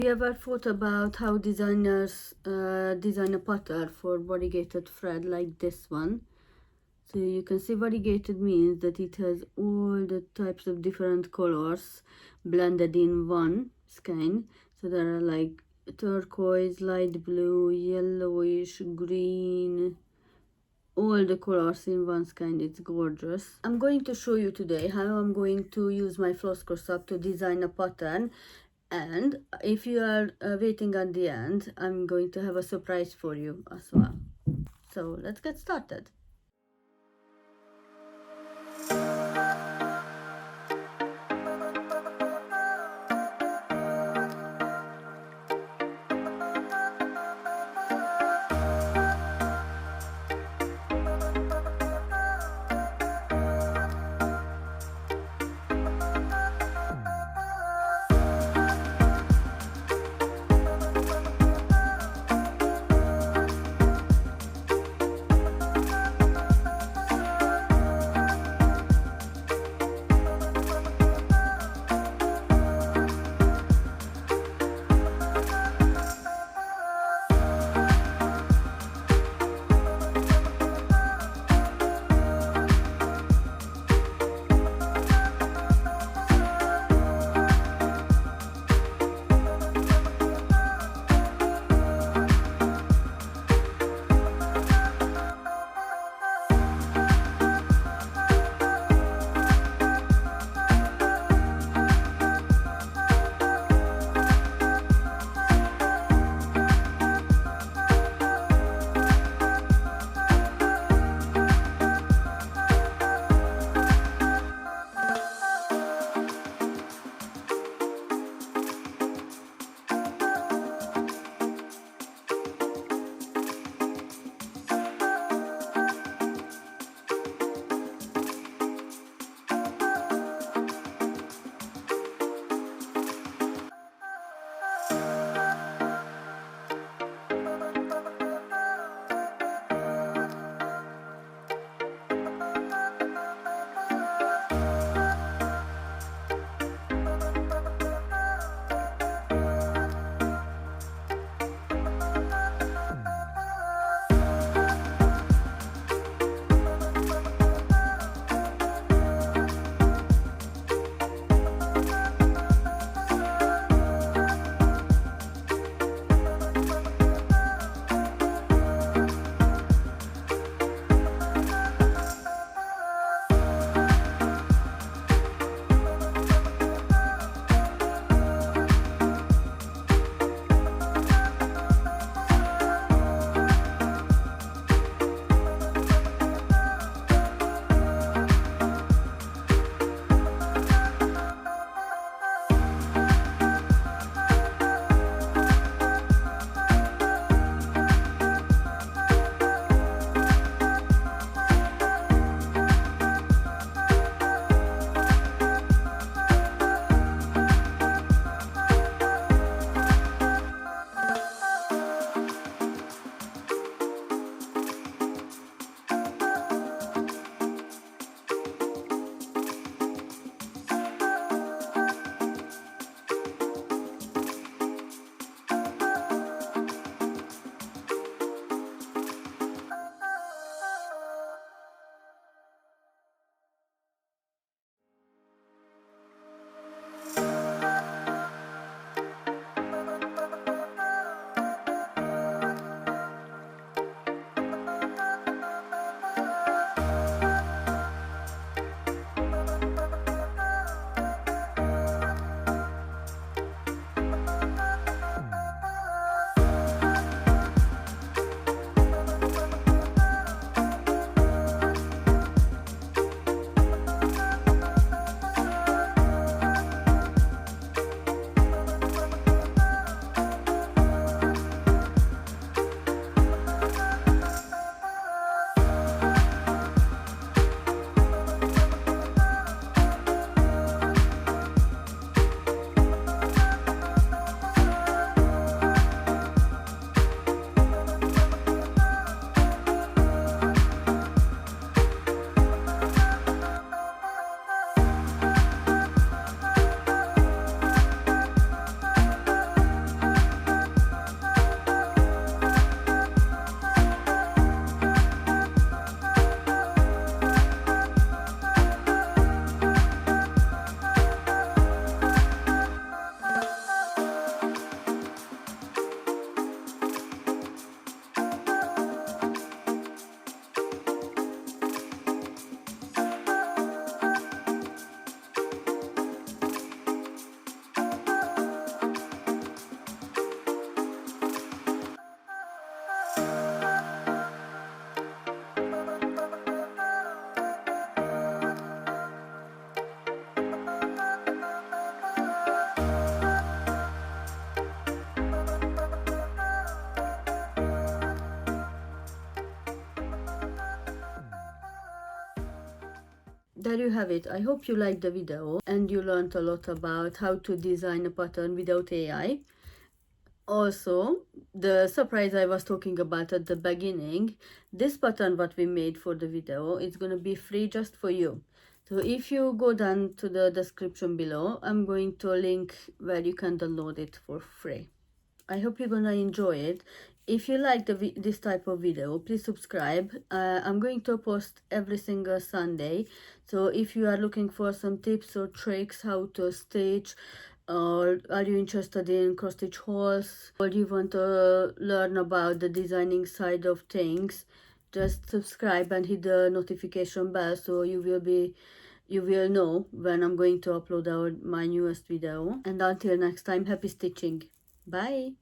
You ever thought about how designers design a pattern for variegated thread like this one? So you can see variegated means that it has all the types of different colors blended in one skein. So there are like turquoise, light blue, yellowish, green, all the colors in one skein. It's gorgeous. I'm going to show you today how I'm going to use my FlossCross app to design a pattern. And if you are waiting at the end, I'm going to have a surprise for you as well. So let's get started. there you have it. I hope you liked the video and you learned a lot about how to design a pattern without AI. Also, the surprise I was talking about at the beginning, this pattern what we made for the video is gonna be free just for you. So if you go down to the description below, I'm going to link where you can download it for free. I hope you're gonna enjoy it. If you like this type of video, please subscribe. I'm going to post every single Sunday. So if you are looking for some tips or tricks how to stitch, or are you interested in cross stitch holes, or do you want to learn about the designing side of things, just subscribe and hit the notification bell so you will know when I'm going to upload my newest video. And until next time, happy stitching. Bye.